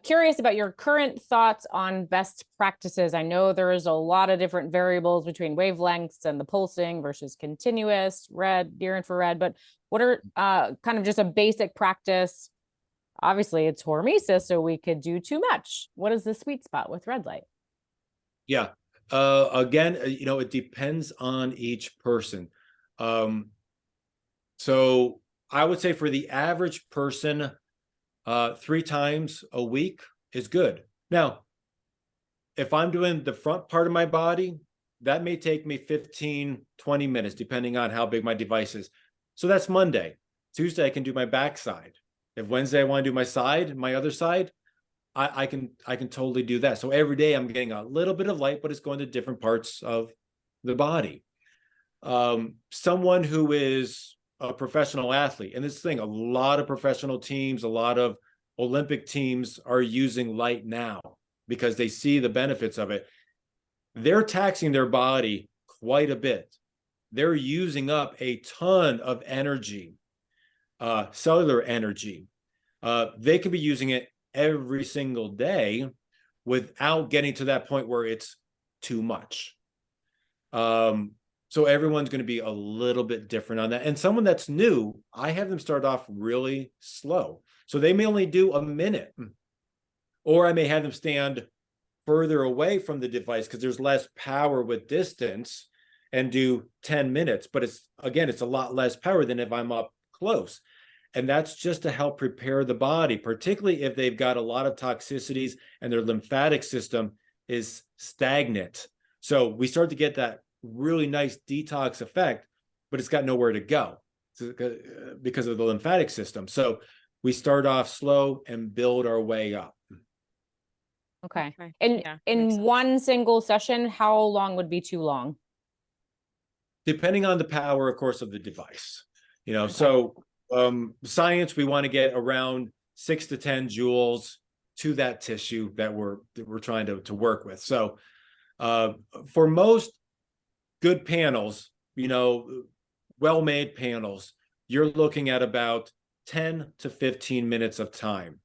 curious about your current thoughts on best practices. I know there is a lot of different variables between wavelengths and the pulsing versus continuous, red, near infrared, but what are kind of just a basic practice? Obviously, it's hormesis, so we could do too much. What is the sweet spot with red light? Yeah. Again, it depends on each person. So I would say for the average person, 3 times a week is good. Now, if I'm doing the front part of my body, that may take me 15, 20 minutes, depending on how big my device is. So that's Monday. Tuesday, I can do my backside. If Wednesday I want to do my other side, I can totally do that. So every day I'm getting a little bit of light, but it's going to different parts of the body. Someone who is a professional athlete, and this thing, a lot of professional teams, a lot of Olympic teams are using light now because they see the benefits of it. They're taxing their body quite a bit. They're using up a ton of energy, cellular energy. They could be using it every single day without getting to that point where it's too much. So everyone's going to be a little bit different on that. And someone that's new, I have them start off really slow. So they may only do a minute, or I may have them stand further away from the device because there's less power with distance, and do 10 minutes. But it's a lot less power than if I'm up close. And that's just to help prepare the body, particularly if they've got a lot of toxicities and their lymphatic system is stagnant. So we start to get that really nice detox effect, but it's got nowhere to go because of the lymphatic system. So we start off slow and build our way up. Okay. And in one single session, how long would be too long? Depending on the power, of course, of the device. So science, we want to get around 6 to 10 joules. to that tissue that we're trying to work with. So for most good panels, well-made panels, you're looking at about 10 to 15 minutes of time.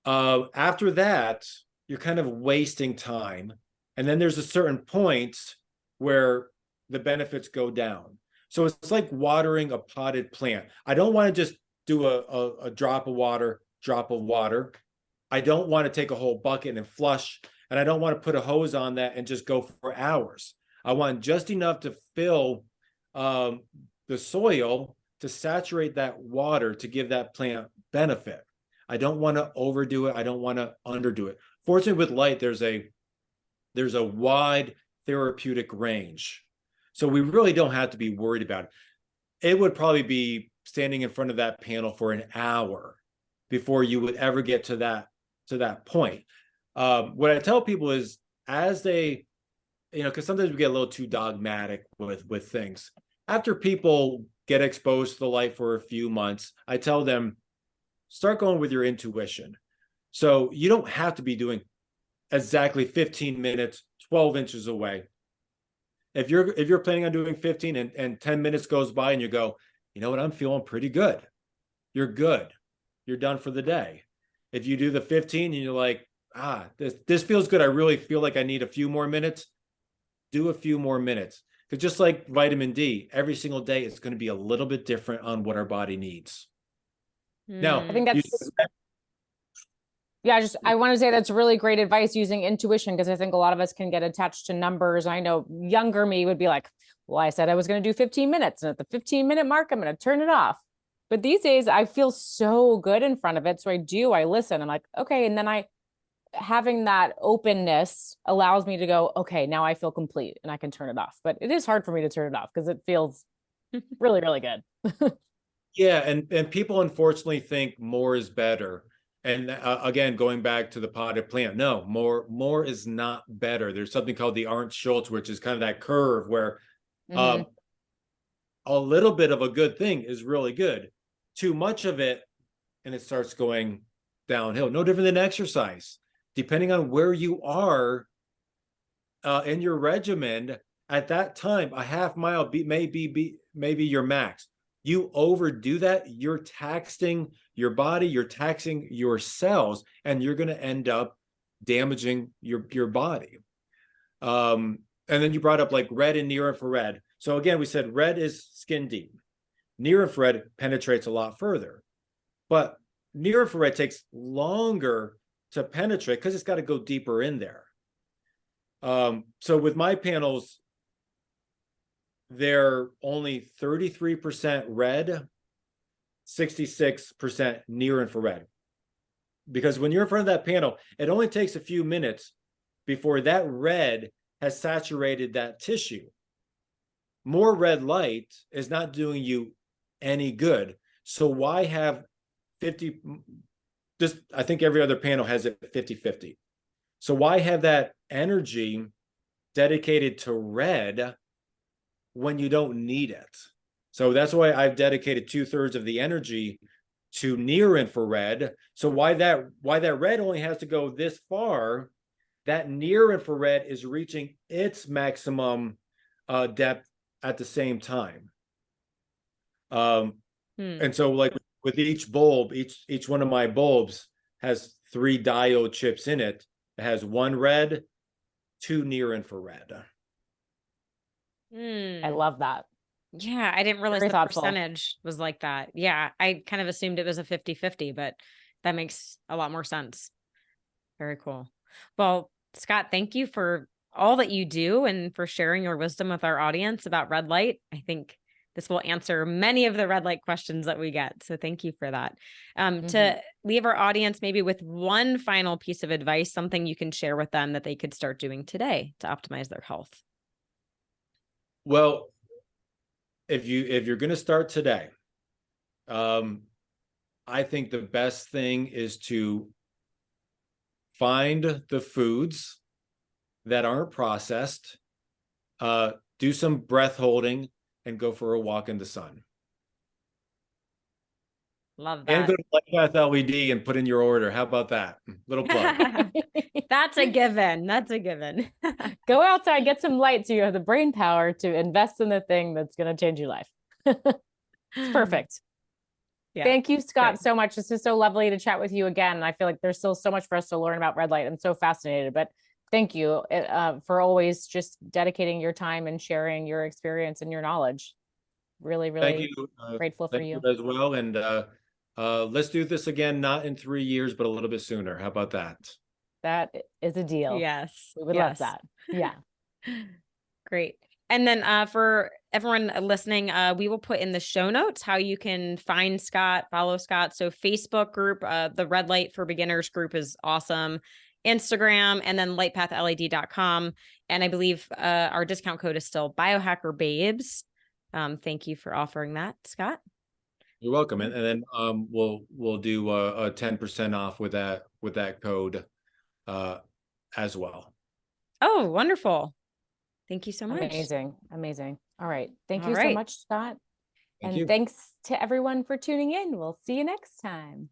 After that, you're kind of wasting time. And then there's a certain point where the benefits go down. So it's like watering a potted plant. I don't want to just do a drop of water. I don't want to take a whole bucket and flush, and I don't want to put a hose on that and just go for hours. I want just enough to fill the soil to saturate that water to give that plant benefit. I don't want to overdo it. I don't want to underdo it. Fortunately, with light, there's a wide therapeutic range. So we really don't have to be worried about it. It would probably be standing in front of that panel for an hour before you would ever get to that point. What I tell people is, as they, because sometimes we get a little too dogmatic with things. After people get exposed to the light for a few months, I tell them, start going with your intuition. So you don't have to be doing exactly 15 minutes, 12 inches away. If you're planning on doing 15 and 10 minutes goes by and you go, you know what, I'm feeling pretty good. You're good. You're done for the day. If you do the 15 and you're like, this feels good, I really feel like I need a few more minutes, do a few more minutes. Because just like vitamin D, every single day it's going to be a little bit different on what our body needs. Now, I think that's I want to say that's really great advice, using intuition, because I think a lot of us can get attached to numbers. I know younger me would be like, well, I said I was going to do 15 minutes, and at the 15-minute mark, I'm going to turn it off. But these days I feel so good in front of it. So I listen. I'm like, okay. And then having that openness allows me to go, okay, now I feel complete and I can turn it off. But it is hard for me to turn it off because it feels really, really good. Yeah. And people unfortunately think more is better. And again, going back to the potted plant, no, more is not better. There's something called the Arndt-Schultz, which is kind of that curve where a little bit of a good thing is really good. Too much of it, and it starts going downhill. No different than exercise. Depending on where you are in your regimen, at that time, a half mile maybe your max. You overdo that, you're taxing your body, you're taxing your cells, and you're going to end up damaging your body. And then you brought up like red and near infrared. So again, we said red is skin deep. Near infrared penetrates a lot further, but near infrared takes longer to penetrate because it's got to go deeper in there. So with my panels, they're only 33% red, 66% near infrared. Because when you're in front of that panel, it only takes a few minutes before that red has saturated that tissue. More red light is not doing you any good. So why have 50, I think every other panel has it 50-50. So why have that energy dedicated to red when you don't need it? So that's why I've dedicated 2/3 of the energy to near infrared. So why that red only has to go this far, that near infrared is reaching its maximum depth at the same time. And so like with each bulb, each one of my bulbs has 3 diode chips in it. It has 1 red, 2 near infrared. I love that. Yeah, I didn't realize Very the thoughtful. percentage was like that. Yeah, I kind of assumed it was a 50-50, but that makes a lot more sense. Very cool. Well, Scott, thank you for all that you do and for sharing your wisdom with our audience about red light. I think this will answer many of the red light questions that we get. So thank you for that. To leave our audience maybe with one final piece of advice, something you can share with them that they could start doing today to optimize their health. Well, if you're going to start today, I think the best thing is to find the foods that aren't processed, do some breath holding, and go for a walk in the sun. Love And that. go to LightPath LED and put in your order. How about that? Little plug. That's a given. That's a given. Go outside, get some light so you have the brain power to invest in the thing that's going to change your life. It's perfect. Yeah. Thank you, Scott, Great. so much. This is so lovely to chat with you again. I feel like there's still so much for us to learn about red light. I'm so fascinated, but thank you for always just dedicating your time and sharing your experience and your knowledge. Really, Thank really you. grateful for Thank you you. as well. And let's do this again, not in 3 years, but a little bit sooner. How about that? That is a deal. Yes. We would Yes. love that. Yeah. Great. And then for everyone listening, we will put in the show notes how you can find Scott, follow Scott. So Facebook group, the Red Light for Beginners group is awesome. Instagram, and then lightpathled.com. And I believe our discount code is still Biohacker Babes. Thank you for offering that, Scott. You're welcome. And then we'll do a 10% off with that code as well. Oh, wonderful. Thank you so much. Amazing. Amazing. All right. Thank All you so right. much, Scott. Thank And you. thanks to everyone for tuning in. We'll see you next time.